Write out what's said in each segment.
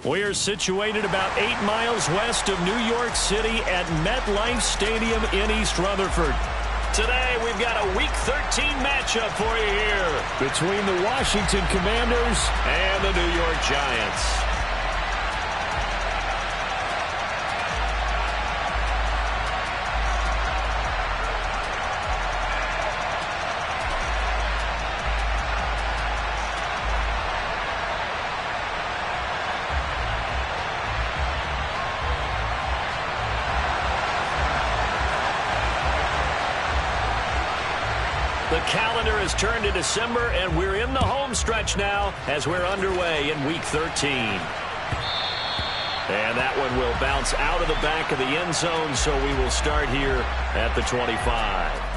We are situated about 8 miles west of New York City at MetLife Stadium in East Rutherford. Today, we've got a Week 13 matchup for you here between the Washington Commanders and the New York Giants. The calendar has turned to December, and we're in the home stretch now as we're underway in Week 13. And that one will bounce out of the back of the end zone, so we will start here at the 25.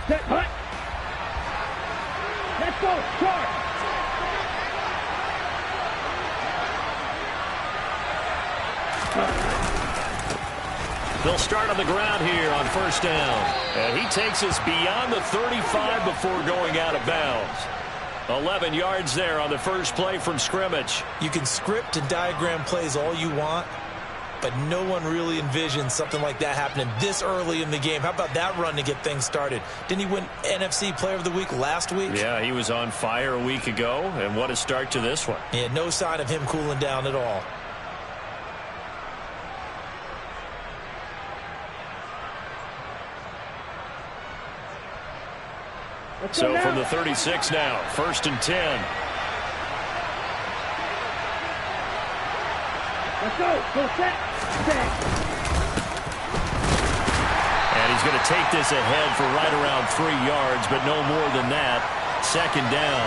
Set, hut. Let's go, start. They'll start on the ground here on first down. And he takes us beyond the 35 before going out of bounds. 11 yards there on the first play from scrimmage. You can script and diagram plays all you want, but no one really envisions something like that happening this early in the game. How about that run to get things started? Didn't he win NFC Player of the Week last week? Yeah, he was on fire a week ago, and what a start to this one. Yeah, no sign of him cooling down at all. So from the 36 now, 1st and 10. Let's go. Go set. And he's going to take this ahead for right around 3 yards, but no more than that. 2nd down.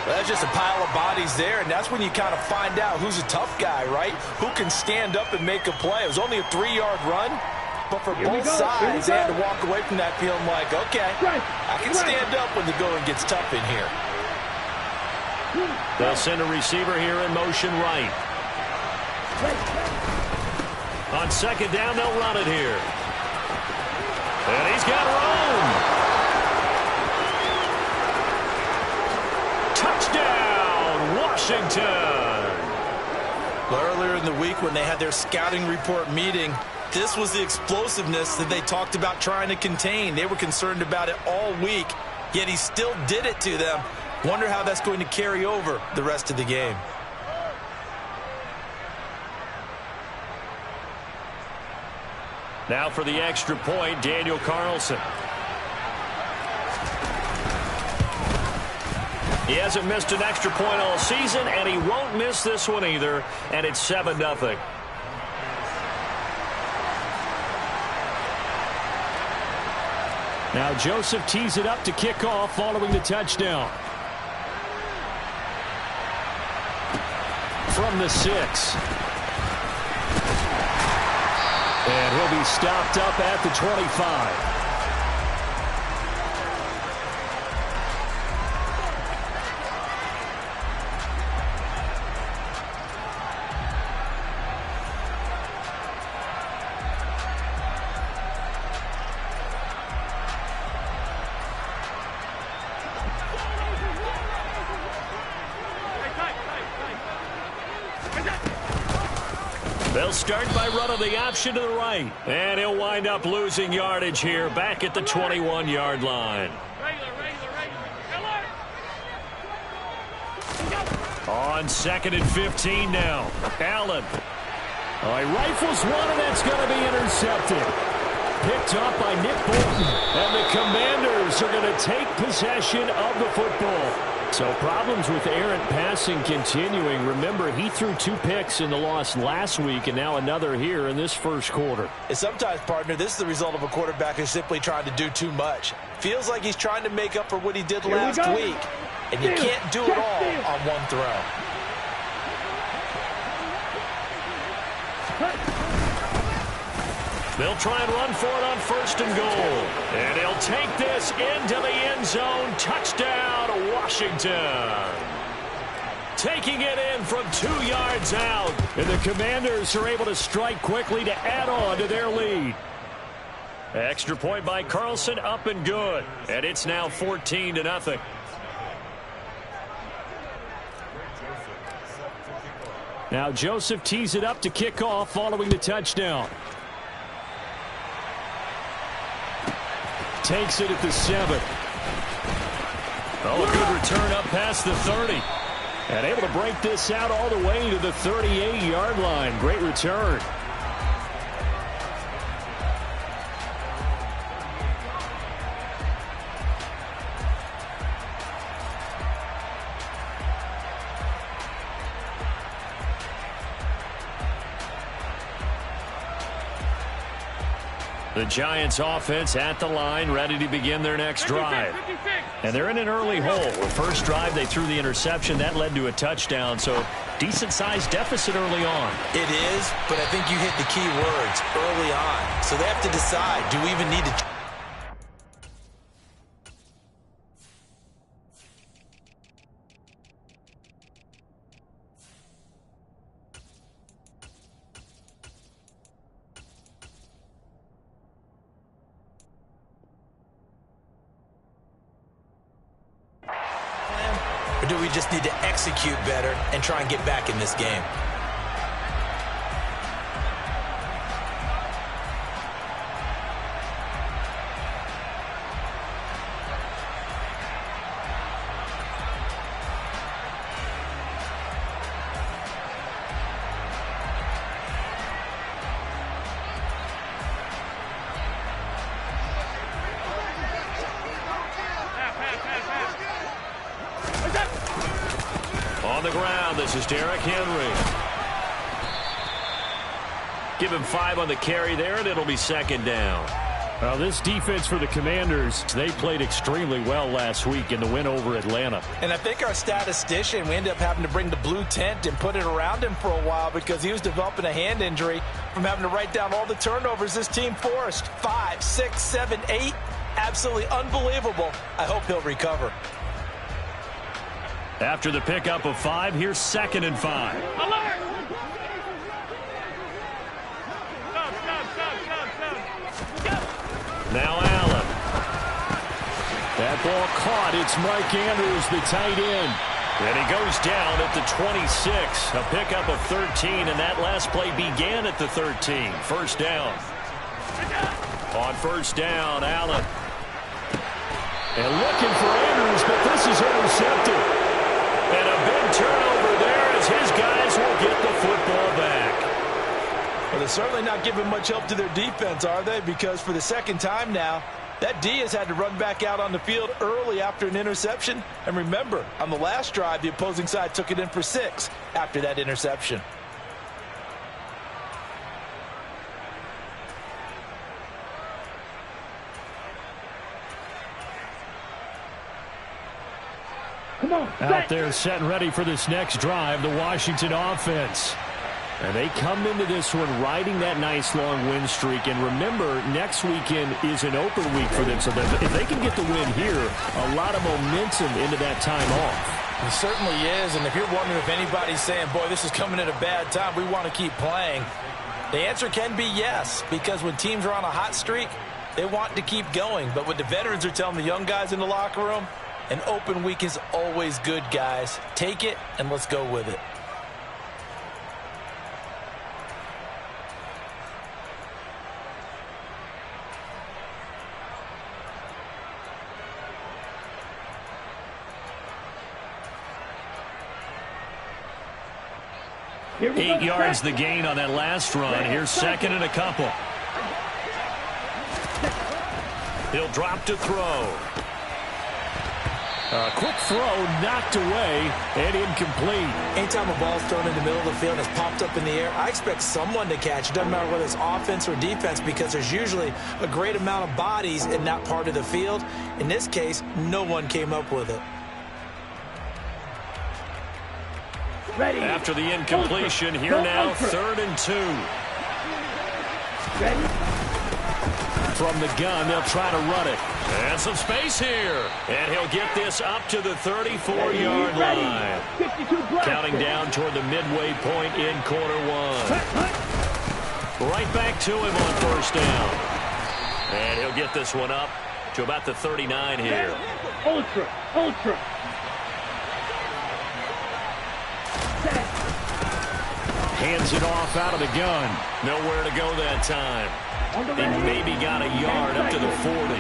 Well, that's just a pile of bodies there, and that's when you kind of find out who's a tough guy, right? Who can stand up and make a play. It was only a 3-yard run. But for both sides, they had to walk away from that feeling like, okay, I can stand up when the going gets tough in here. They'll send a receiver here in motion right. On 2nd down, they'll run it here. And he's got room. Touchdown, Washington. Well, earlier in the week when they had their scouting report meeting, this was the explosiveness that they talked about trying to contain. They were concerned about it all week, yet he still did it to them. Wonder how that's going to carry over the rest of the game. Now for the extra point, Daniel Carlson. He hasn't missed an extra point all season, and he won't miss this one either, and it's 7-0. Now Joseph tees it up to kick off following the touchdown. From the 6. And he'll be stopped up at the 25. They'll start by running the option to the right. And he'll wind up losing yardage here back at the 21-yard line. On 2nd and 15 now. Allen. He rifles one, and that's going to be intercepted. Picked up by Nick Bolton. And the Commanders are going to take possession of the football. So problems with errant passing continuing. Remember, he threw 2 picks in the loss last week and now another here in this first quarter. And sometimes, partner, this is the result of a quarterback who's simply trying to do too much. Feels like he's trying to make up for what he did last week. And you can't do it all on one throw. They'll try and run for it on 1st and goal. And he'll take this into the end zone. Touchdown, Washington. Taking it in from 2 yards out. And the Commanders are able to strike quickly to add on to their lead. Extra point by Carlson, up and good. And it's now 14-0. Now Joseph tees it up to kick off following the touchdown. Takes it at the 7. Oh, a good return up past the 30. And able to break this out all the way to the 38-yard line. Great return. The Giants offense at the line, ready to begin their next drive. And they're in an early hole. The first drive, they threw the interception. That led to a touchdown, so decent-sized deficit early on. It is, but I think you hit the key words early on. So they have to decide, do we even need to... we just need to execute better and try and get back in this game. On the ground, this is Derrick Henry. Give him 5 on the carry there, and it'll be second down. Well, this defense for the Commanders, they played extremely well last week in the win over Atlanta. And I think our statistician, we ended up having to bring the blue tent and put it around him for a while because he was developing a hand injury from having to write down all the turnovers this team forced. 5, 6, 7, 8. Absolutely unbelievable. I hope he'll recover. After the pickup of 5, here's 2nd and 5. Alert! Now Allen. That ball caught. It's Mike Andrews, the tight end. And he goes down at the 26. A pickup of 13, and that last play began at the 13. First down. On first down, Allen. And looking for Andrews, but this is intercepted. And a big turnover there as his guys will get the football back. Well, they're certainly not giving much help to their defense, are they? Because for the second time now, that D has had to run back out on the field early after an interception. And remember, on the last drive, the opposing side took it in for 6 after that interception. Out there setting ready for this next drive, the Washington offense. And they come into this one riding that nice long win streak. And remember, next weekend is an open week for them. So that if they can get the win here, a lot of momentum into that time off. It certainly is. And if you're wondering if anybody's saying, boy, this is coming at a bad time, we want to keep playing, the answer can be yes. Because when teams are on a hot streak, they want to keep going. But what the veterans are telling the young guys in the locker room, an open week is always good, guys. Take it, and let's go with it. Go. 8 yards the gain on that last run. Here's 2nd and a couple. He'll drop to throw. A quick throw knocked away and incomplete. Anytime a ball's thrown in the middle of the field and it's popped up in the air, I expect someone to catch. It doesn't matter whether it's offense or defense because there's usually a great amount of bodies in that part of the field. In this case, no one came up with it. Ready. After the incompletion, here now, 3rd and 2. Ready. From the gun, they'll try to run it. And some space here. And he'll get this up to the 34-yard line. Counting down toward the midway point in quarter 1. Right back to him on first down. And he'll get this one up to about the 39 here. Ultra. Hands it off out of the gun. Nowhere to go that time. He maybe got a yard up to the 40.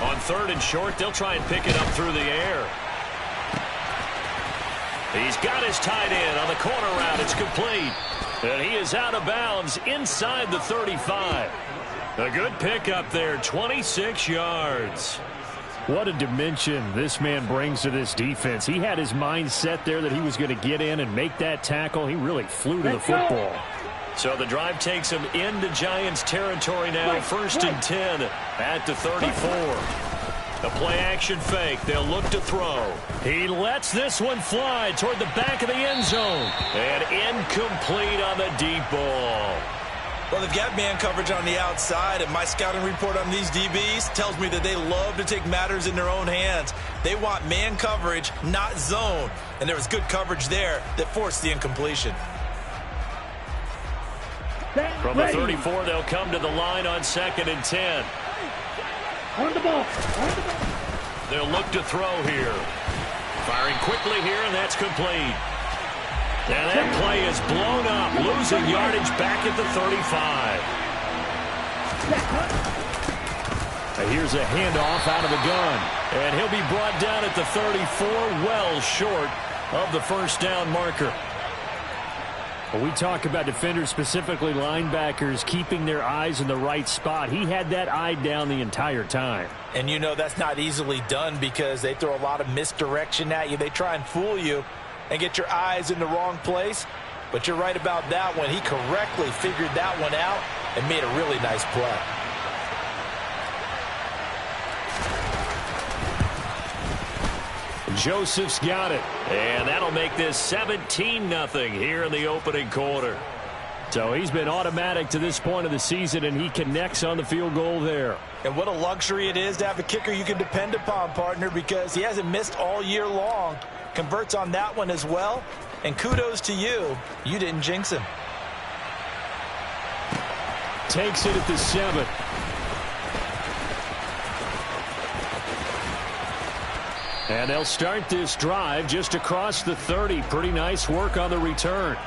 On 3rd and short, they'll try and pick it up through the air. He's got his tight end on the corner route. It's complete. And he is out of bounds inside the 35. A good pickup there, 26 yards. What a dimension this man brings to this defense. He had his mind set there that he was going to get in and make that tackle. He really flew to the football. So the drive takes him into Giants territory now. 1st and 10 at the 34. A play-action fake. They'll look to throw. He lets this one fly toward the back of the end zone. And incomplete on the deep ball. Well, they've got man coverage on the outside, and my scouting report on these DBs tells me that they love to take matters in their own hands. They want man coverage, not zone. And there was good coverage there that forced the incompletion. From the 34, they'll come to the line on 2nd and 10. On the ball. They'll look to throw here. Firing quickly here, and that's complete. And that play is blown up, losing yardage back at the 35. And here's a handoff out of the gun. And he'll be brought down at the 34, well short of the first down marker. When we talk about defenders, specifically linebackers, keeping their eyes in the right spot, he had that eye down the entire time. And you know that's not easily done because they throw a lot of misdirection at you. They try and fool you and get your eyes in the wrong place. But you're right about that one. He correctly figured that one out and made a really nice play. Joseph's got it. And that'll make this 17-0 here in the opening quarter. So he's been automatic to this point of the season, and he connects on the field goal there. And what a luxury it is to have a kicker you can depend upon, partner, because he hasn't missed all year long. Converts on that one as well. And kudos to you. You didn't jinx him. Takes it at the 7. And they'll start this drive just across the 30. Pretty nice work on the return.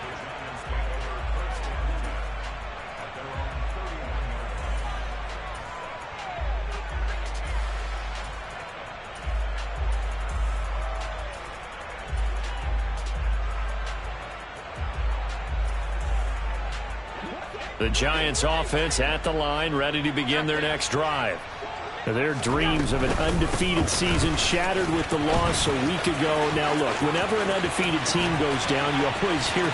The Giants offense at the line, ready to begin their next drive. Their dreams of an undefeated season shattered with the loss a week ago. Now, look, whenever an undefeated team goes down, you always hear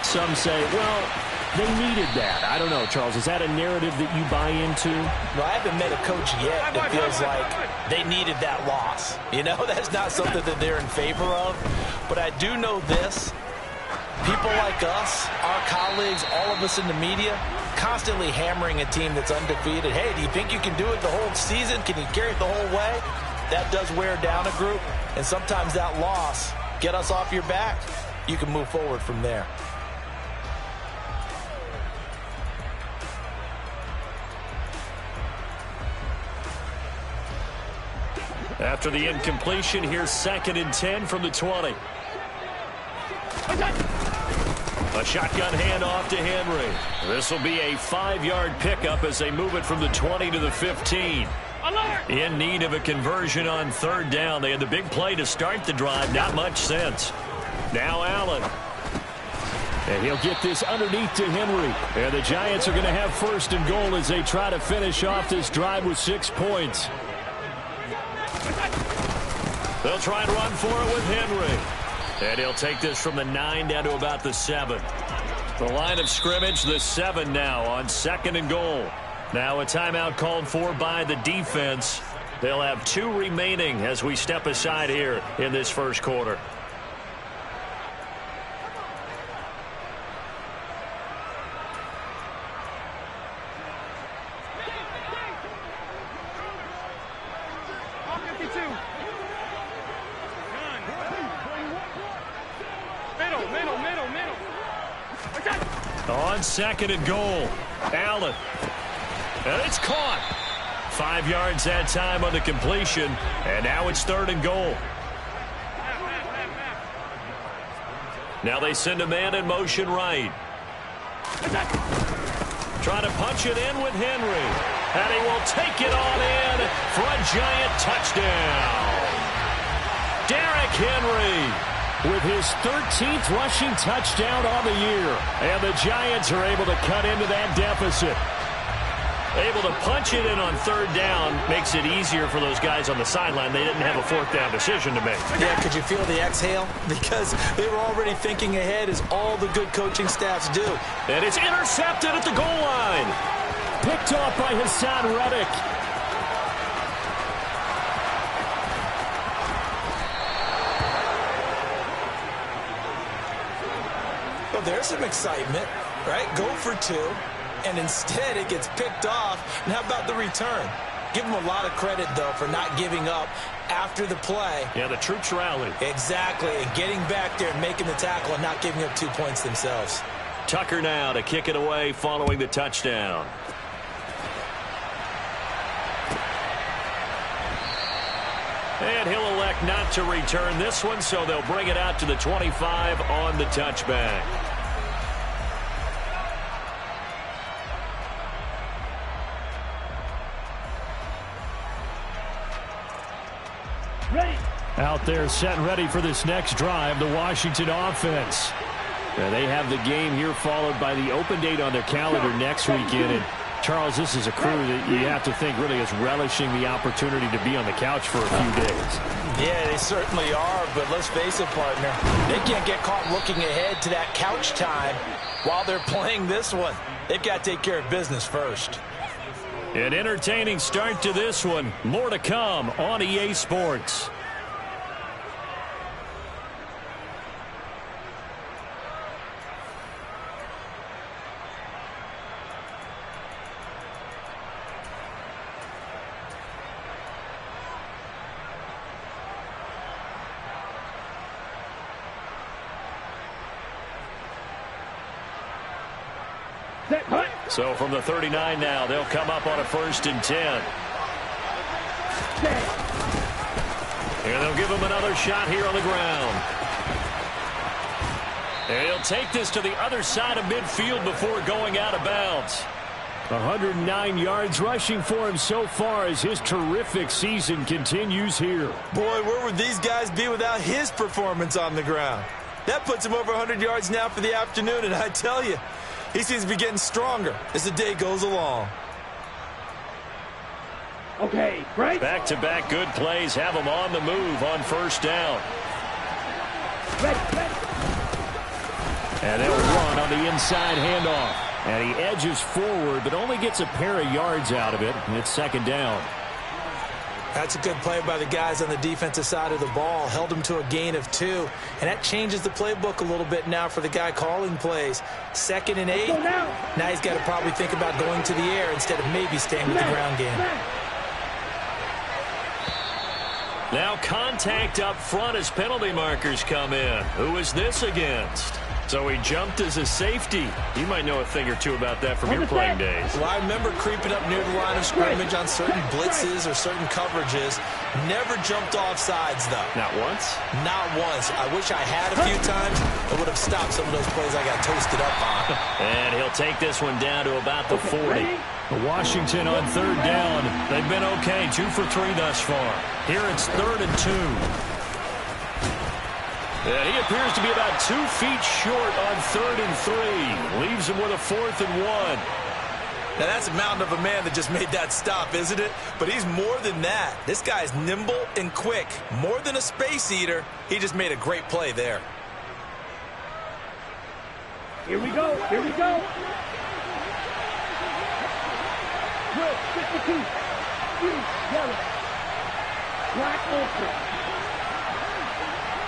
some say, well, they needed that. I don't know, Charles. Is that a narrative that you buy into? Well, I haven't met a coach yet that feels like they needed that loss. You know, that's not something that they're in favor of. But I do know this. People like us, our colleagues, all of us in the media, constantly hammering a team that's undefeated. Hey, do you think you can do it the whole season? Can you carry it the whole way? That does wear down a group, and sometimes that loss, get us off your back, you can move forward from there. After the incompletion, here's 2nd and 10 from the 20. A shotgun handoff to Henry. This will be a 5-yard pickup as they move it from the 20 to the 15. In need of a conversion on 3rd down. They had the big play to start the drive. Not much sense. Now Allen. And he'll get this underneath to Henry. And the Giants are going to have 1st and goal as they try to finish off this drive with 6 points. They'll try and run for it with Henry. And he'll take this from the 9 down to about the 7. The line of scrimmage, the 7 now on 2nd and goal. Now a timeout called for by the defense. They'll have 2 remaining as we step aside here in this first quarter. On 2nd and goal, Allen. And it's caught. 5 yards that time on the completion. And now it's 3rd and goal. Now they send a man in motion right. Trying to punch it in with Henry. And he will take it on in for a Giant touchdown. Derrick Henry with his 13th rushing touchdown on the year. And the Giants are able to cut into that deficit. Able to punch it in on 3rd down makes it easier for those guys on the sideline. They didn't have a 4th down decision to make. Yeah, could you feel the exhale? Because they were already thinking ahead, as all the good coaching staffs do. And it's intercepted at the goal line. Picked off by Hassan Reddick. Well, there's some excitement, right? Go for 2, and instead it gets picked off. And how about the return? Give them a lot of credit, though, for not giving up after the play. Yeah, the troops rallied. Exactly, and getting back there and making the tackle and not giving up 2 points themselves. Tucker now to kick it away following the touchdown. And he'll elect not to return this one, so they'll bring it out to the 25 on the touchback. Ready. Out there set and ready for this next drive, the Washington offense. Now they have the game here followed by the open date on their calendar next weekend. And Charles, this is a crew that you have to think really is relishing the opportunity to be on the couch for a few days. Yeah, they certainly are, but let's face it, partner. They can't get caught looking ahead to that couch time while they're playing this one. They've got to take care of business first. An entertaining start to this one. More to come on EA Sports. So from the 39 now, they'll come up on a 1st and 10. And they'll give him another shot here on the ground. And he'll take this to the other side of midfield before going out of bounds. 109 yards rushing for him so far as his terrific season continues here. Boy, where would these guys be without his performance on the ground? That puts him over 100 yards now for the afternoon, and I tell you, he seems to be getting stronger as the day goes along. Okay, right. Back-to-back good plays have him on the move on 1st down. Ready. And they'll run on the inside handoff. And he edges forward, but only gets a pair of yards out of it. And it's 2nd down. That's a good play by the guys on the defensive side of the ball. Held him to a gain of 2. And that changes the playbook a little bit now for the guy calling plays. 2nd and 8. Now he's got to probably think about going to the air instead of maybe staying with the ground game. Now contact up front as penalty markers come in. Who is this against? So he jumped as a safety. You might know a thing or two about that from your playing days. Well, I remember creeping up near the line of scrimmage on certain blitzes or certain coverages. Never jumped off sides, though. Not once? Not once. I wish I had a few times. It would have stopped some of those plays I got toasted up on. And he'll take this one down to about the 40. Washington on 3rd down. They've been okay, 2 for 3 thus far. Here it's 3rd and 2. And he appears to be about 2 feet short on 3rd and 3. Leaves him with a 4th and 1. Now, that's a mountain of a man that just made that stop, isn't it? But he's more than that. This guy's nimble and quick. More than a space eater. He just made a great play there. Here we go. Red, 52. Green, yellow. Black, ultra.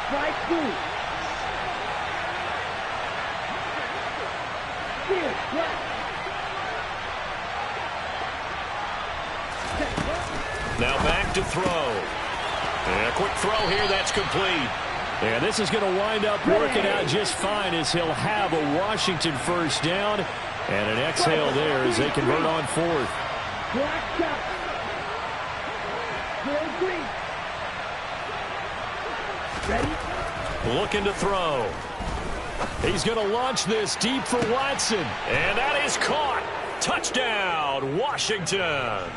Strike 2. Here, black. Now back to throw. And a quick throw here, that's complete. And this is going to wind up working out just fine as he'll have a Washington 1st down. And an exhale there as they convert on 4th. Black shot. Green. Ready? Looking to throw. He's going to launch this deep for Watson. And that is caught. Touchdown, Washington.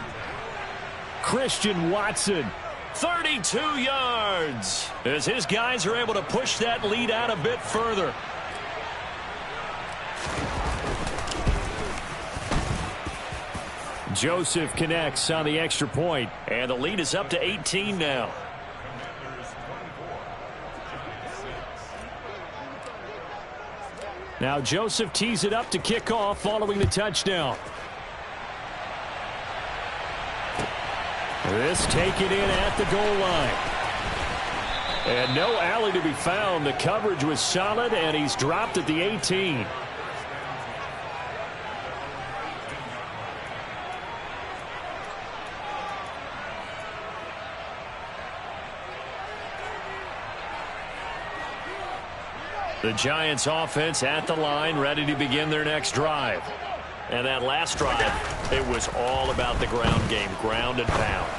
Christian Watson. 32 yards. As his guys are able to push that lead out a bit further. Joseph connects on the extra point. And the lead is up to 18 now. Now Joseph tees it up to kick off following the touchdown. This taken in at the goal line. And no alley to be found. The coverage was solid, and he's dropped at the 18. The Giants offense at the line, ready to begin their next drive. And that last drive, it was all about the ground game, ground and pound.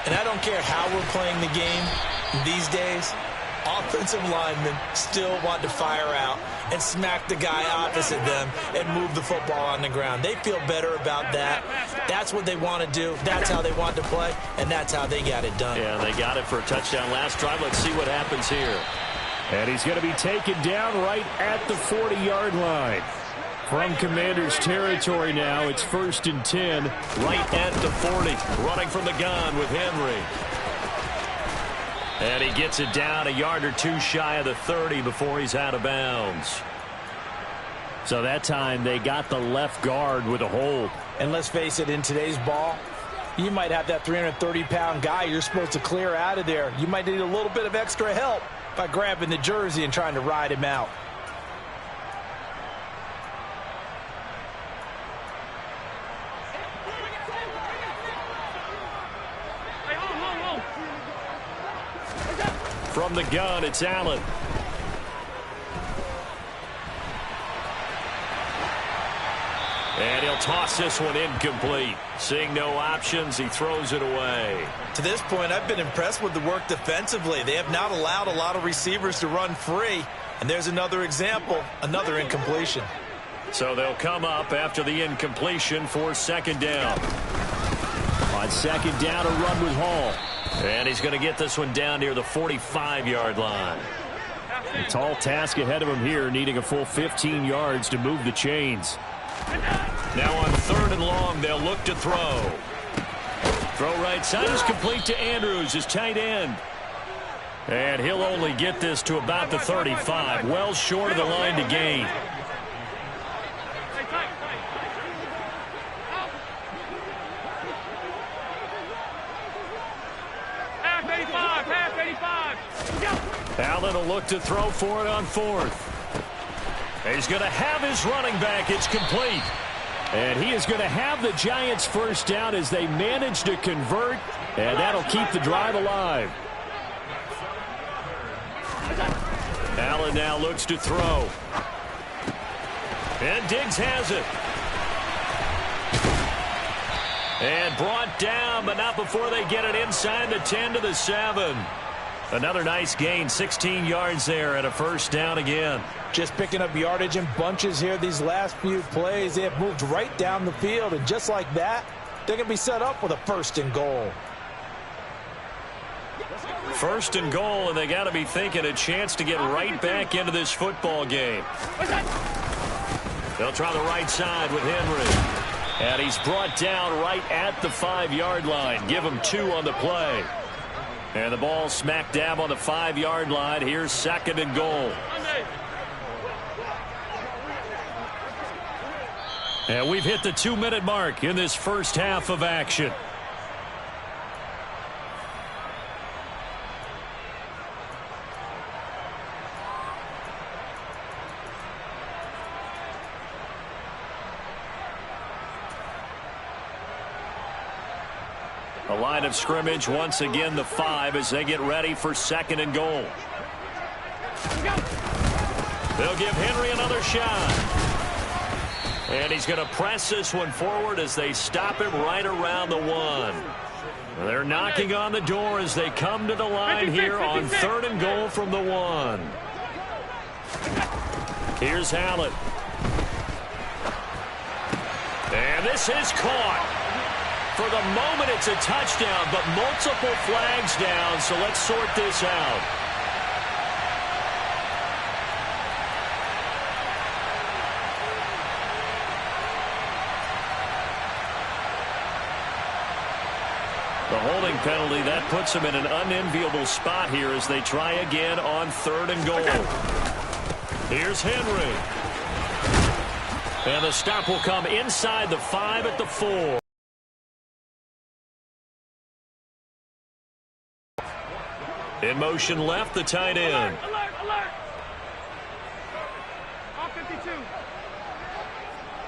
And I don't care how we're playing the game these days, offensive linemen still want to fire out and smack the guy opposite them and move the football on the ground. They feel better about that. That's what they want to do. That's how they want to play, and that's how they got it done. Yeah, they got it for a touchdown last drive. Let's see what happens here. And he's going to be taken down right at the 40-yard line. From Commander's territory now, it's 1st and 10, right at the 40. Running from the gun with Henry. And he gets it down a yard or two shy of the 30 before he's out of bounds. So that time they got the left guard with a hold. And let's face it, in today's ball, you might have that 330-pound guy you're supposed to clear out of there. You might need a little bit of extra help by grabbing the jersey and trying to ride him out. From the gun, it's Allen. And he'll toss this one incomplete. Seeing no options, he throws it away. To this point, I've been impressed with the work defensively. They have not allowed a lot of receivers to run free. And there's another example, another incompletion. So they'll come up after the incompletion for 2nd down. On 2nd down, a run with Hall. And he's going to get this one down near the 45-yard line. A tall task ahead of him here, needing a full 15 yards to move the chains. Now on 3rd and long, they'll look to throw. Throw right side is complete to Andrews, his tight end. And he'll only get this to about the 35, well short of the line to gain. Allen will look to throw for it on 4th. He's going to have his running back. It's complete. And he is going to have the Giants' 1st down as they manage to convert, and that'll keep the drive alive. Allen now looks to throw. And Diggs has it. And brought down, but not before they get it inside the 10 to the 7. Another nice gain, 16 yards there, and a 1st down again. Just picking up yardage in bunches here these last few plays. They have moved right down the field, and just like that, they're going to be set up with a 1st and goal. 1st and goal, and they got to be thinking a chance to get right back into this football game. They'll try the right side with Henry. And he's brought down right at the 5-yard line. Give him 2 on the play. And the ball smack dab on the 5-yard line. Here's 2nd and goal. And we've hit the 2-minute mark in this first half of action. The line of scrimmage, once again, the 5 as they get ready for 2nd and goal. They'll give Henry another shot. And he's going to press this one forward as they stop him right around the 1. They're knocking on the door as they come to the line here on 3rd and goal from the 1. Here's Hallett. And this is caught. For the moment, it's a touchdown, but multiple flags down, so let's sort this out. The holding penalty, that puts them in an unenviable spot here as they try again on 3rd and goal. Here's Henry. And the stop will come inside the 5 at the 4. In motion left, the tight end. Alert, alert. All 52.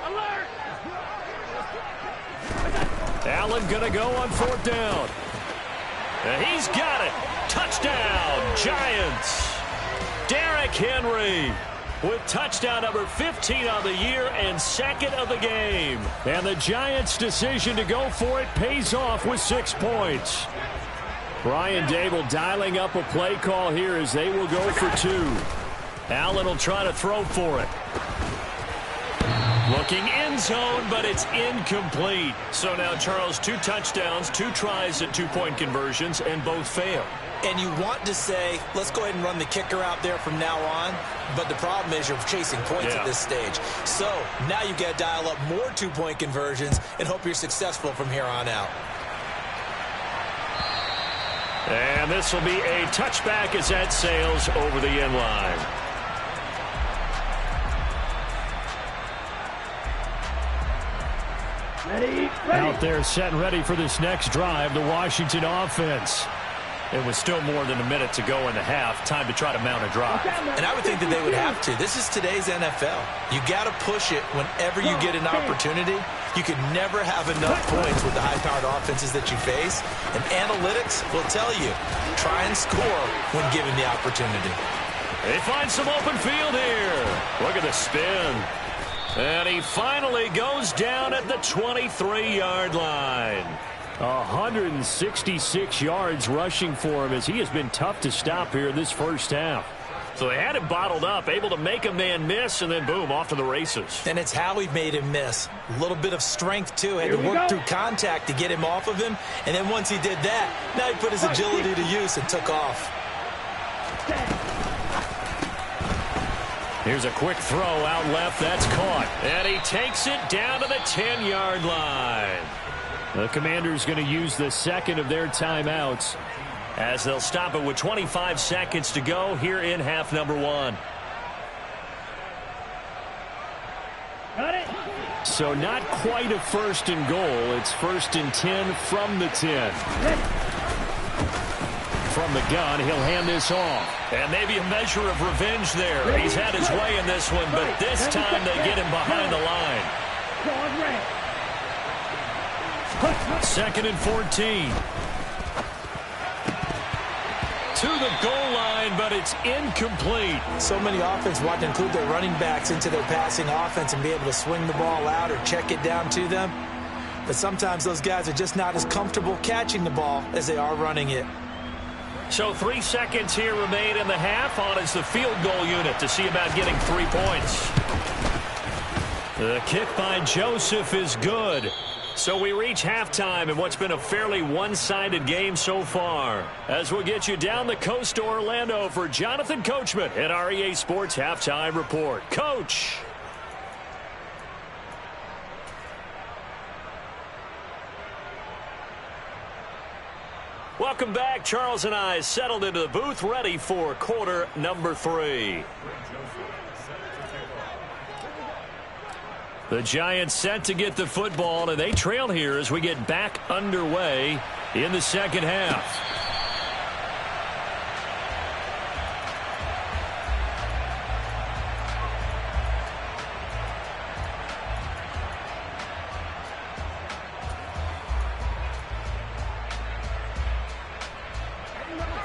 Alert. Allen going to go on 4th down. And he's got it. Touchdown, Giants. Derrick Henry with touchdown number 15 on the year and second of the game. And the Giants' decision to go for it pays off with 6 points. Brian Dable dialing up a play call here as they will go for 2. Allen will try to throw for it. Looking end zone, but it's incomplete. So now, Charles, 2 touchdowns, 2 tries at 2-point conversions, and both fail. And you want to say, let's go ahead and run the kicker out there from now on. But the problem is you're chasing points at this stage. So now you got to dial up more 2-point conversions and hope you're successful from here on out. And this will be a touchback as that sails over the end line. Ready. Out there set and ready for this next drive, the Washington offense. It was still more than a minute to go in the half. Time to try to mount a drive. And I would think that they would have to. This is today's NFL. You got to push it whenever you get an opportunity. You can never have enough points with the high-powered offenses that you face. And analytics will tell you, try and score when given the opportunity. They find some open field here. Look at the spin. And he finally goes down at the 23-yard line. 166 yards rushing for him as he has been tough to stop here this first half. So they had him bottled up, able to make a man miss, and then boom, off to the races. And it's how he made him miss. A little bit of strength, too. Had to work through contact to get him off of him. And then once he did that, now he put his agility to use and took off. Here's a quick throw out left. That's caught. And he takes it down to the 10-yard line. The Commanders going to use the second of their timeouts as they'll stop it with 25 seconds to go here in half number 1. Got it. So not quite a first and goal. It's first and 10 from the 10. From the gun, he'll hand this off. And maybe a measure of revenge there. He's had his way in this one, but this time they get him behind the line. Second and 14. To the goal line, but it's incomplete. So many offenses want to include their running backs into their passing offense and be able to swing the ball out or check it down to them. But sometimes those guys are just not as comfortable catching the ball as they are running it. So 3 seconds here remain in the half. On is the field goal unit to see about getting 3 points. The kick by Joseph is good. So we reach halftime in what's been a fairly one-sided game so far. As we'll get you down the coast to Orlando for Jonathan Coachman at our EA Sports Halftime Report. Coach. Welcome back. Charles and I settled into the booth, ready for quarter number 3. The Giants set to get the football, and they trail here as we get back underway in the second half.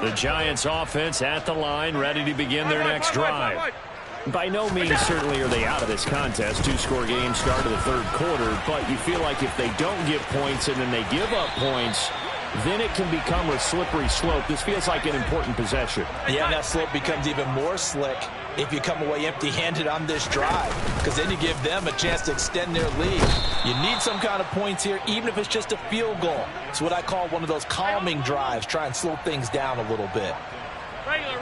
The Giants offense at the line, ready to begin their next drive. By no means certainly are they out of this contest. 2-score game start of the third quarter, but you feel like if they don't get points and then they give up points, then it can become a slippery slope. This feels like an important possession. Yeah, that slope becomes even more slick if you come away empty-handed on this drive, because then you give them a chance to extend their lead. You need some kind of points here, even if it's just a field goal. It's what I call one of those calming drives. Try and slow things down a little bit. Regular.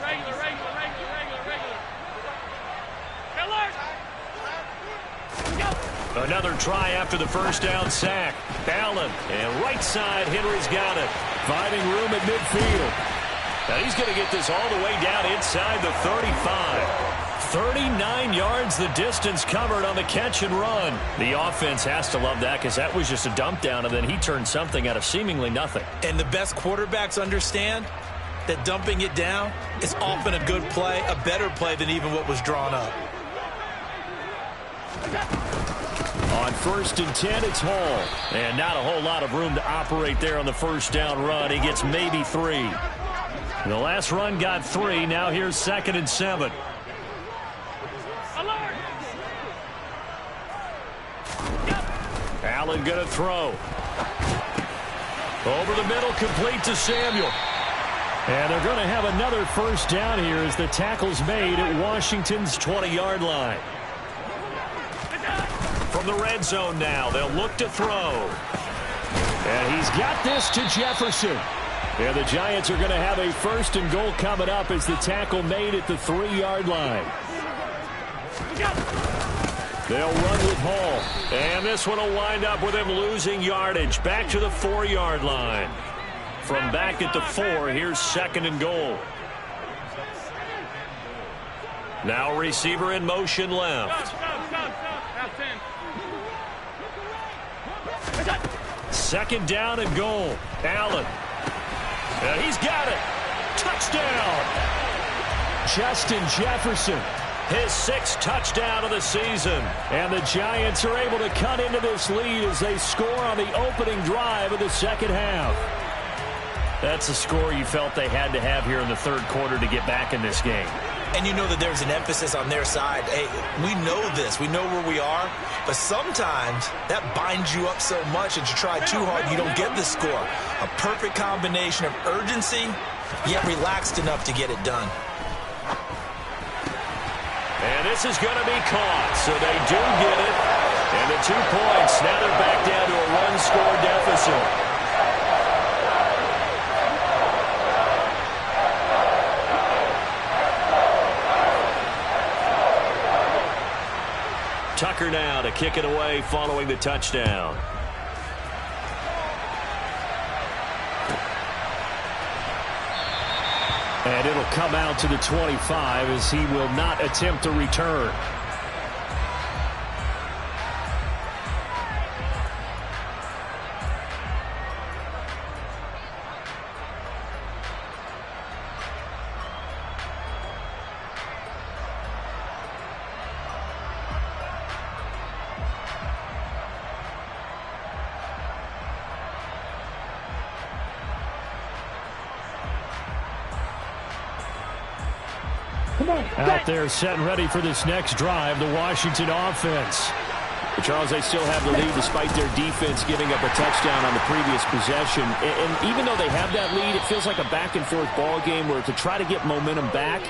Another try after the first down sack. Allen, and right side, Henry's got it. Finding room at midfield. And he's going to get this all the way down inside the 35. 39 yards the distance covered on the catch and run. The offense has to love that because that was just a dump down, and then he turned something out of seemingly nothing. And the best quarterbacks understand that dumping it down is often a good play, a better play than even what was drawn up. On first and 10, it's Hall. And not a whole lot of room to operate there on the first down run. He gets maybe 3. The last run got 3. Now here's 2nd and 7. Allen going to throw. Over the middle, complete to Samuel. And they're going to have another first down here as the tackle's made at Washington's 20-yard line. From the red zone now, they'll look to throw. And he's got this to Jefferson. And the Giants are going to have a 1st and goal coming up as the tackle made at the 3-yard line. They'll run with Hall. And this one will wind up with him losing yardage. Back to the 4-yard line. From back at the 4, here's 2nd and goal. Now receiver in motion left. 2nd down and goal. Allen. And he's got it. Touchdown. Justin Jefferson. His 6th touchdown of the season. And the Giants are able to cut into this lead as they score on the opening drive of the second half. That's a score you felt they had to have here in the 3rd quarter to get back in this game. And you know that there's an emphasis on their side. Hey, we know this. We know where we are. But sometimes that binds you up so much that you try too hard, you don't get the score. A perfect combination of urgency, yet relaxed enough to get it done. And this is going to be caught, so they do get it. And the 2 points, now they're back down to a 1-score deficit. Tucker now to kick it away following the touchdown. And it'll come out to the 25 as he will not attempt to return. Out there set and ready for this next drive, the Washington offense. But Charles, they still have the lead despite their defense giving up a touchdown on the previous possession. And even though they have that lead, it feels like a back-and-forth ball game where to try to get momentum back,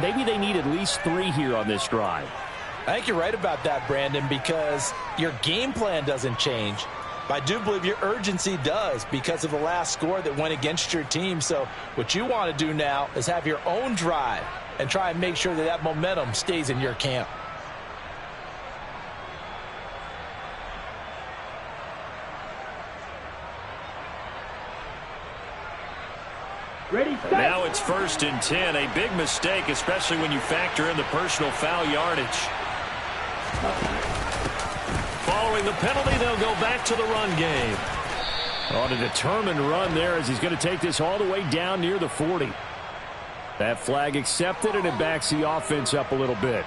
maybe they need at least 3 here on this drive. I think you're right about that, Brandon, because your game plan doesn't change. But I do believe your urgency does because of the last score that went against your team. So what you want to do now is have your own drive and try and make sure that that momentum stays in your camp. Ready, set. Now it's 1st and 10. A big mistake, especially when you factor in the personal foul yardage. Following the penalty, they'll go back to the run game. On a determined run there as he's going to take this all the way down near the 40. That flag accepted, and it backs the offense up a little bit.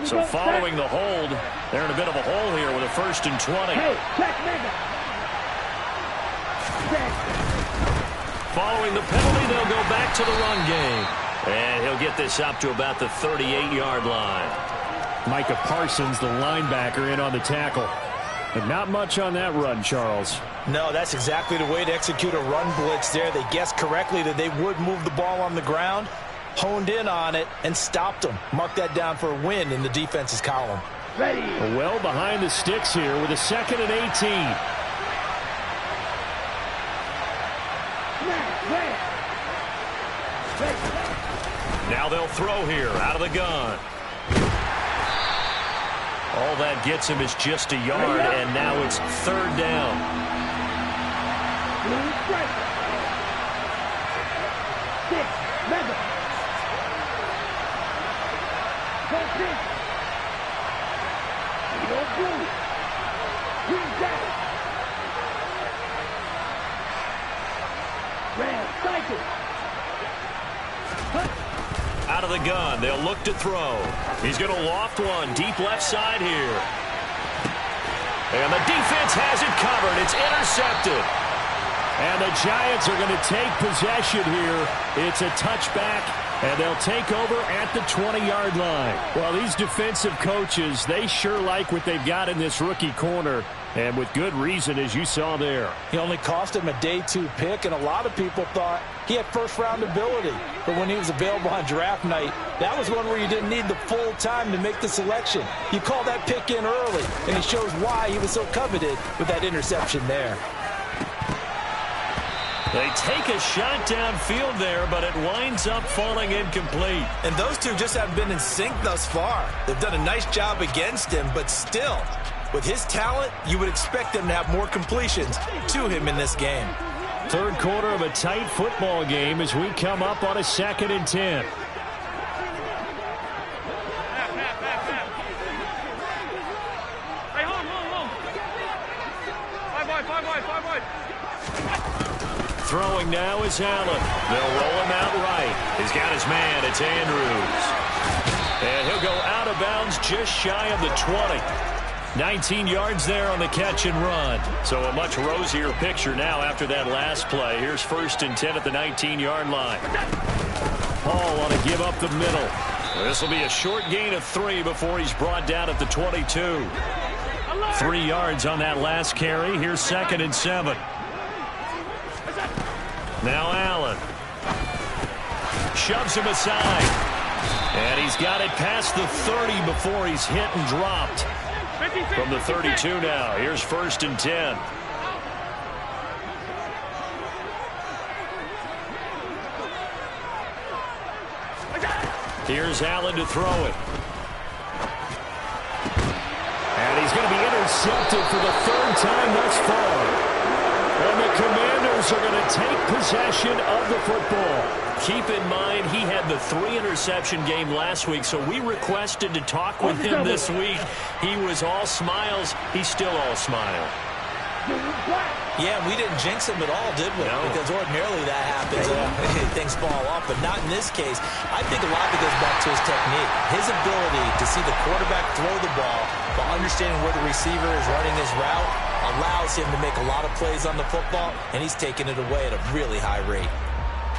So following the hold, they're in a bit of a hole here with a 1st and 20. Hey, check, nigga. Following the penalty, they'll go back to the run game. And he'll get this up to about the 38-yard line. Micah Parsons, the linebacker, in on the tackle. But not much on that run, Charles. No, that's exactly the way to execute a run blitz there. They guessed correctly that they would move the ball on the ground, honed in on it, and stopped them. Mark that down for a win in the defense's column. Ready. Well behind the sticks here with a 2nd and 18. Now they'll throw here out of the gun. All that gets him is just a yard, and now it's 3rd down. Out of the gun, they'll look to throw. He's going to loft one deep left side here. And the defense has it covered. It's intercepted. And the Giants are going to take possession here. It's a touchback, and they'll take over at the 20-yard line. Well, these defensive coaches, they sure like what they've got in this rookie corner, and with good reason, as you saw there. He only cost him a day 2 pick, and a lot of people thought he had first-round ability. But when he was available on draft night, that was one where you didn't need the full time to make the selection. You call that pick in early, and it shows why he was so coveted with that interception there. They take a shot downfield there, but it winds up falling incomplete. And those two just haven't been in sync thus far. They've done a nice job against him, but still, with his talent, you would expect them to have more completions to him in this game. Third quarter of a tight football game as we come up on a 2nd and 10. Throwing now is Allen. They'll roll him out right. He's got his man. It's Andrews. And he'll go out of bounds just shy of the 20. 19 yards there on the catch and run. So a much rosier picture now after that last play. Here's 1st and 10 at the 19-yard line. Paul want to give up the middle. This will be a short gain of 3 before he's brought down at the 22. 3 yards on that last carry. Here's 2nd and 7. Now Allen shoves him aside, and he's got it past the 30 before he's hit and dropped. From the 32 now, here's 1st and 10. Here's Allen to throw it. And he's going to be intercepted for the 3rd time thus far. And the Commanders are going to take possession of the football. Keep in mind, he had the 3-interception game last week, so we requested to talk with him this week. He was all smiles. He's still all smile. Yeah, we didn't jinx him at all, did we? No. Because ordinarily that happens. Things fall off, but not in this case. I think a lot of it goes back to his technique. His ability to see the quarterback throw the ball while understanding where the receiver is running his route allows him to make a lot of plays on the football, and he's taking it away at a really high rate.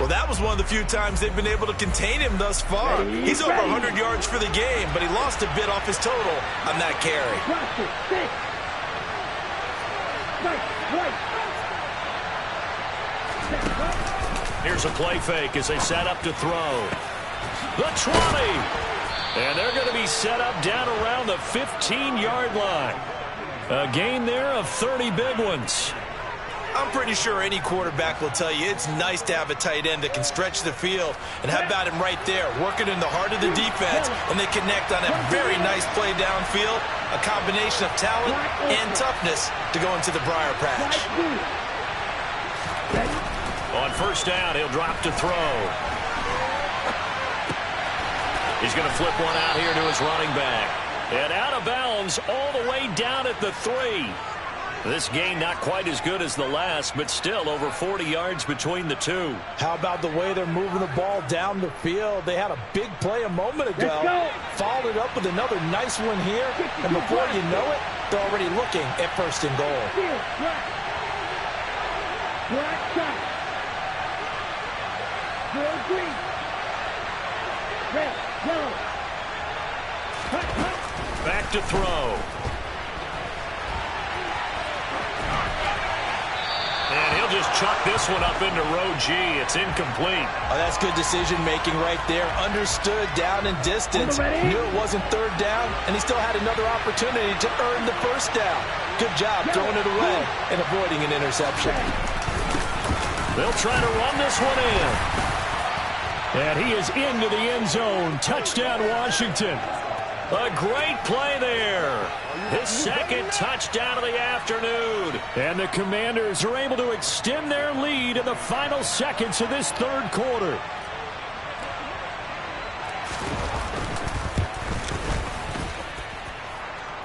Well, that was one of the few times they've been able to contain him thus far. He's over 100 yards for the game, but he lost a bit off his total on that carry. Here's a play fake as they set up to throw. The 20. And they're going to be set up down around the 15-yard line. A gain there of 30 big ones. I'm pretty sure any quarterback will tell you it's nice to have a tight end that can stretch the field. And how about him right there, working in the heart of the defense, and they connect on a very nice play downfield, a combination of talent and toughness to go into the briar patch. On 1st down, he'll drop to throw. He's going to flip one out here to his running back. And out of bounds all the way down at the 3. This gain not quite as good as the last, but still over 40 yards between the two. How about the way they're moving the ball down the field? They had a big play a moment ago. Followed it up with another nice one here. And before you know it, they're already looking at 1st and goal. Back to throw. And he'll just chuck this one up into row G. It's incomplete. Oh, that's good decision-making right there. Understood down and distance. Knew it wasn't 3rd down, and he still had another opportunity to earn the 1st down. Good job throwing it away and avoiding an interception. They'll try to run this one in. And he is into the end zone. Touchdown, Washington. A great play there. His 2nd touchdown of the afternoon. And the Commanders are able to extend their lead in the final seconds of this 3rd quarter.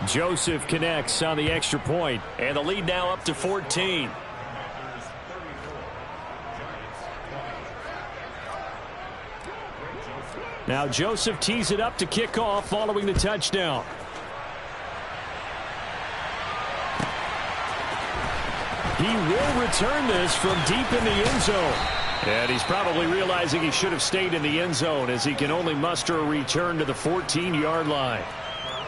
Joseph connects on the extra point. And the lead now up to 14. Now Joseph tees it up to kick off following the touchdown. He will return this from deep in the end zone. And he's probably realizing he should have stayed in the end zone as he can only muster a return to the 14-yard line.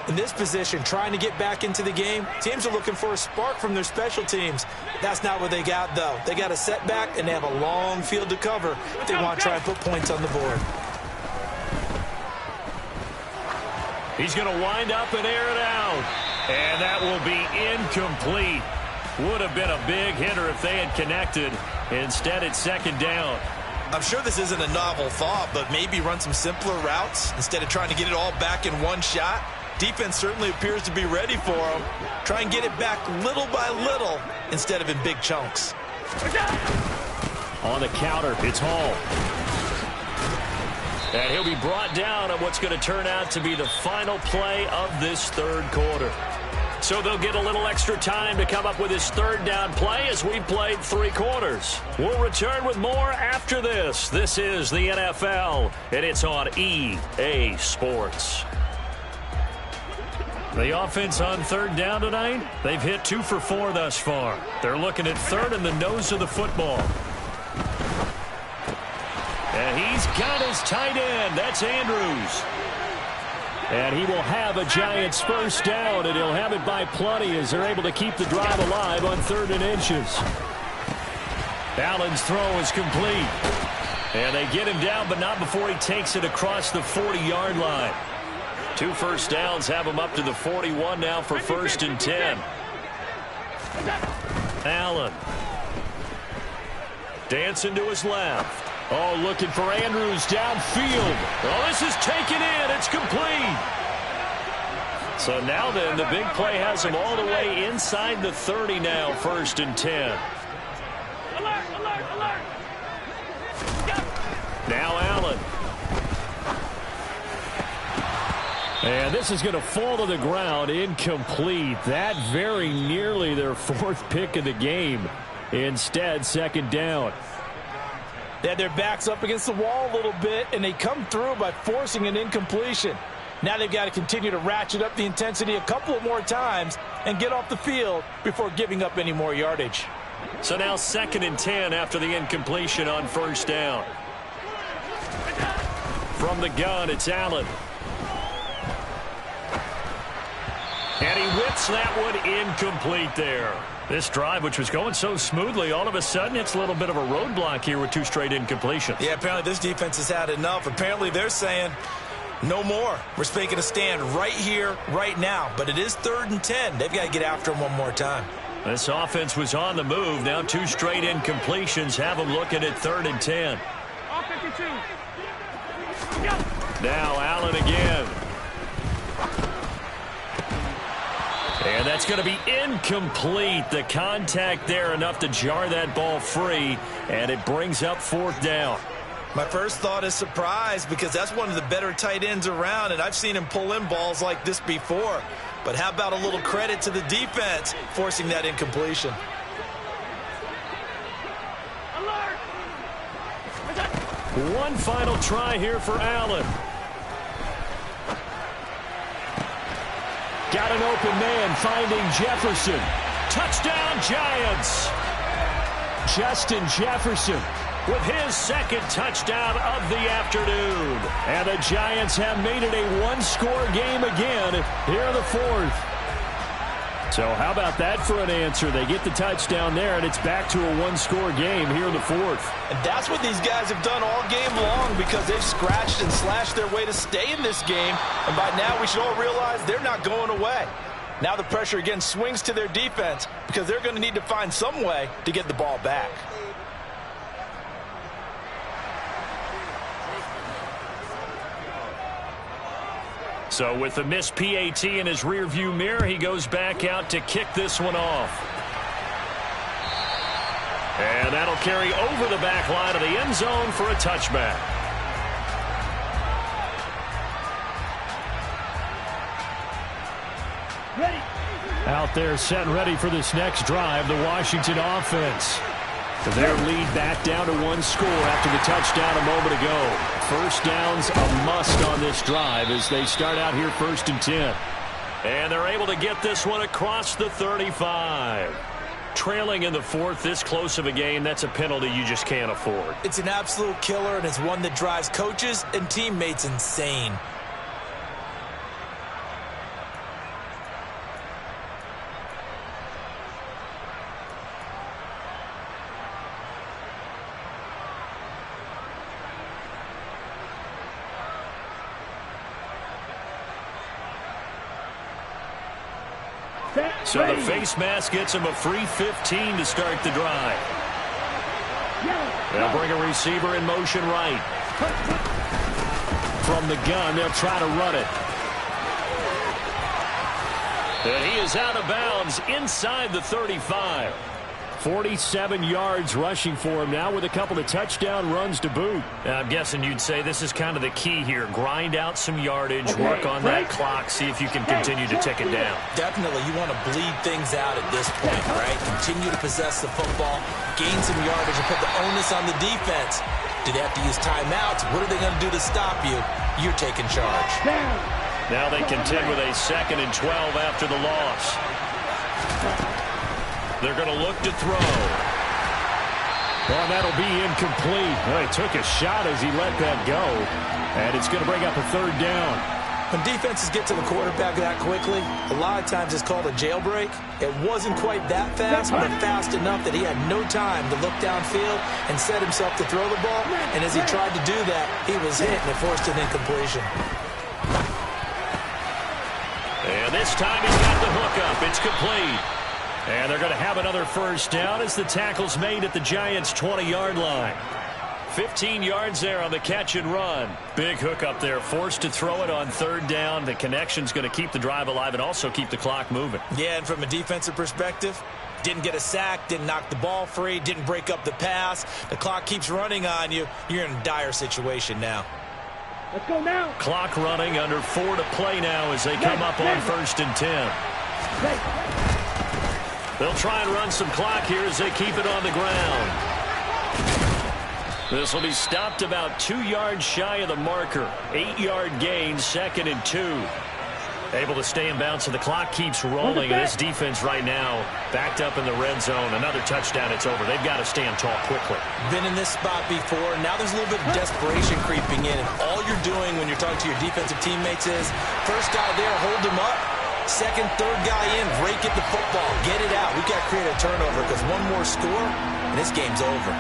In this position, trying to get back into the game, teams are looking for a spark from their special teams. That's not what they got, though. They got a setback, and they have a long field to cover if they want to try and put points on the board. He's going to wind up and air it out. And that will be incomplete. Would have been a big hitter if they had connected. Instead, it's second down. I'm sure this isn't a novel thought, but maybe run some simpler routes instead of trying to get it all back in one shot. Defense certainly appears to be ready for him. Try and get it back little by little instead of in big chunks. On the counter, it's Hall. And he'll be brought down on what's going to turn out to be the final play of this third quarter. So they'll get a little extra time to come up with his third down play as we played 3 quarters. We'll return with more after this. This is the NFL, and it's on EA Sports. The offense on third down tonight, they've hit 2 for 4 thus far. They're looking at third in the nose of the football. And he's got his tight end. That's Andrews. And he will have a Giants first down, and he'll have it by plenty as they're able to keep the drive alive on 3rd and inches. Allen's throw is complete. And they get him down, but not before he takes it across the 40-yard line. 2 first downs have him up to the 41 now for 1st and 10. Allen. Dancing to his left. Oh, looking for Andrews downfield. Oh, this is taken in. It's complete. So now then, the big play has him all the way inside the 30 now, 1st and 10. Alert, alert, alert. Now Allen. And this is going to fall to the ground, incomplete. That very nearly their 4th pick of the game. Instead, 2nd down. They had their backs up against the wall a little bit, and they come through by forcing an incompletion. Now they've got to continue to ratchet up the intensity a couple of more times and get off the field before giving up any more yardage. So now 2nd and 10 after the incompletion on 1st down. From the gun, it's Allen. And he whips that one incomplete there. This drive, which was going so smoothly, all of a sudden it's a little bit of a roadblock here with 2 straight incompletions. Yeah, apparently this defense has had enough. Apparently they're saying no more. We're making a stand right here, right now. But it is 3rd and 10. They've got to get after him one more time. This offense was on the move. Now 2 straight incompletions have them looking at 3rd and 10. Offensive 2. Now Allen again. And that's going to be incomplete. The contact there enough to jar that ball free, and it brings up 4th down. My first thought is surprise because that's one of the better tight ends around, and I've seen him pull in balls like this before. But how about a little credit to the defense forcing that incompletion? Alert. One final try here for Allen. Got an open man finding Jefferson. Touchdown, Giants. Justin Jefferson with his 2nd touchdown of the afternoon. And the Giants have made it a 1-score game again here in the 4th. So how about that for an answer? They get the touchdown there, and it's back to a 1-score game here in the 4th. And that's what these guys have done all game long because they've scratched and slashed their way to stay in this game. And by now we should all realize they're not going away. Now the pressure again swings to their defense because they're going to need to find some way to get the ball back. So with the missed PAT in his rearview mirror, he goes back out to kick this one off. And that'll carry over the back line of the end zone for a touchback. Ready. Out there set and ready for this next drive, the Washington offense. Their lead back down to one score after the touchdown a moment ago. First down's a must on this drive as they start out here 1st and 10. And they're able to get this one across the 35. Trailing in the 4th, this close of a game, that's a penalty you just can't afford. It's an absolute killer, and it's one that drives coaches and teammates insane. So the face mask gets him a free 15 to start the drive. They'll bring a receiver in motion right. From the gun, they'll try to run it. And he is out of bounds inside the 35. 47 yards rushing for him now with a couple of touchdown runs to boot. I'm guessing you'd say this is kind of the key here. Grind out some yardage, work on that clock, see if you can continue to tick it down. Definitely, you want to bleed things out at this point, right? Continue to possess the football, gain some yardage, and put the onus on the defense. Do they have to use timeouts? What are they going to do to stop you? You're taking charge. Now they contend with a 2nd and 12 after the loss. They're going to look to throw. Well, that'll be incomplete. Well, he took a shot as he let that go. And it's going to bring up a 3rd down. When defenses get to the quarterback that quickly, a lot of times it's called a jailbreak. It wasn't quite that fast, but fast enough that he had no time to look downfield and set himself to throw the ball. And as he tried to do that, he was hit and it forced an incompletion. And this time he's got the hook up. It's complete. And they're going to have another first down as the tackle's made at the Giants' 20-yard line. 15 yards there on the catch and run. Big hook up there, forced to throw it on 3rd down. The connection's going to keep the drive alive and also keep the clock moving. Yeah, and from a defensive perspective, didn't get a sack, didn't knock the ball free, didn't break up the pass. The clock keeps running on you. You're in a dire situation now. Let's go now. Clock running, under 4 to play now as they come up on 1st and 10. They'll try and run some clock here as they keep it on the ground. This will be stopped about 2 yards shy of the marker. 8-yard gain, 2nd and 2. Able to stay in bounds, so the clock keeps rolling. And this defense right now backed up in the red zone. Another touchdown, it's over. They've got to stand tall quickly. Been in this spot before. Now there's a little bit of desperation creeping in. And all you're doing when you're talking to your defensive teammates is, first guy there, hold him up. 2nd, 3rd guy in, break at the football. Get it out. We've got to create a turnover because one more score, and this game's over.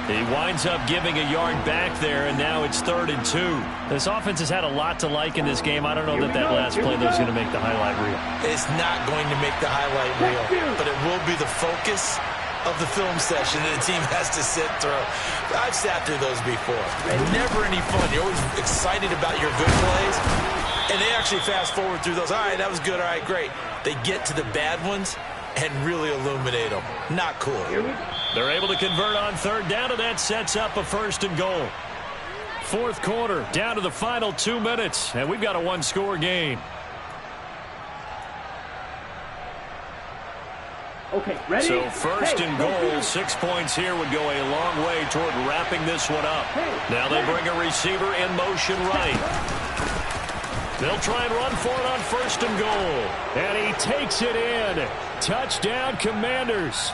He winds up giving a yard back there, and now it's 3rd and 2. This offense has had a lot to like in this game. I don't know that last play, though, is going to make the highlight reel. It's not going to make the highlight reel, but it will be the focus of the film session that a team has to sit through. I've sat through those before. Never any fun. You're always excited about your good plays, and they actually fast forward through those. All right, that was good. All right, great. They get to the bad ones and really illuminate them. Not cool. They're able to convert on 3rd down, and that sets up a 1st and goal. 4th quarter, down to the final 2 minutes, and we've got a 1-score game. Okay, ready? So 1st and goal, 6 points here would go a long way toward wrapping this one up. Now they bring a receiver in motion right. They'll try and run for it on 1st and goal. And he takes it in. Touchdown, Commanders.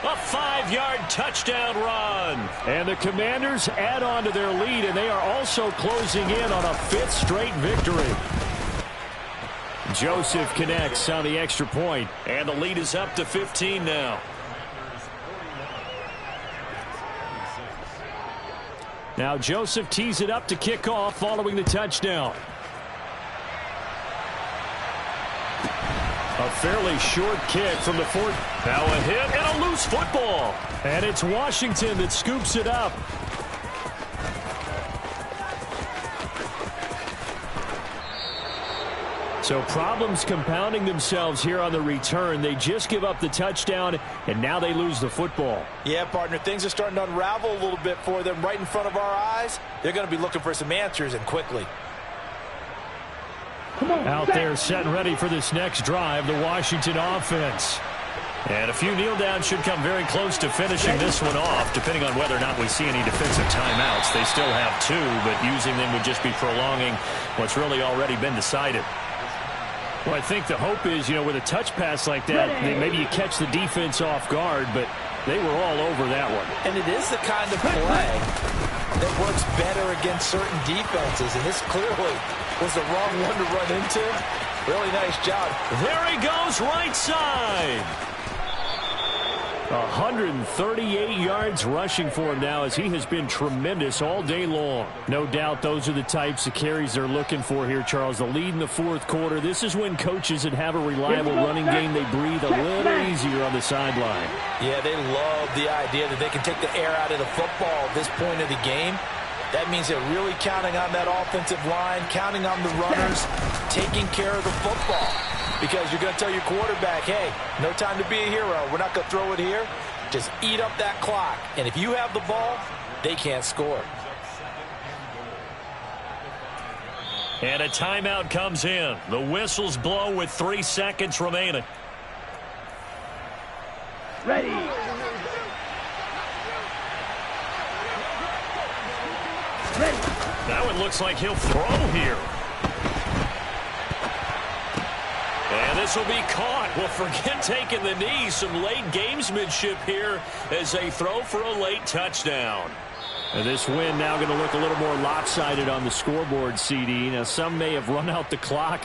A 5-yard touchdown run. And the Commanders add on to their lead, and they are also closing in on a 5th straight victory. Joseph connects on the extra point, and the lead is up to 15 now. Now Joseph tees it up to kick off following the touchdown. A fairly short kick from the 4. Now a hit and a loose football. And it's Washington that scoops it up. So problems compounding themselves here on the return. They just give up the touchdown, and now they lose the football. Yeah, partner, things are starting to unravel a little bit for them right in front of our eyes. They're going to be looking for some answers, and quickly. Out there set and ready for this next drive, the Washington offense. And a few kneel downs should come very close to finishing this one off, depending on whether or not we see any defensive timeouts. They still have 2, but using them would just be prolonging what's really already been decided. Well, I think the hope is, with a touch pass like that, maybe you catch the defense off guard, but they were all over that one. And it is the kind of play that works better against certain defenses, and this clearly was the wrong one to run into. Really nice job. There he goes, right side. 138 yards rushing for him now, as he has been tremendous all day long. No doubt those are the types of carries they're looking for here, Charles. The lead in the fourth quarter. This is when coaches that have a reliable running game, they breathe a little easier on the sideline. Yeah, they love the idea that they can take the air out of the football at this point of the game. That means they're really counting on that offensive line, counting on the runners, taking care of the football. Because you're going to tell your quarterback, hey, no time to be a hero. We're not going to throw it here. Just eat up that clock. And if you have the ball, they can't score. And a timeout comes in. The whistles blow with 3 seconds remaining. Ready. Ready. Now it looks like he'll throw here. And this will be caught. Well, forget taking the knee. Some late gamesmanship here as they throw for a late touchdown. And this win now going to look a little more lopsided on the scoreboard, CD. Now, some may have run out the clock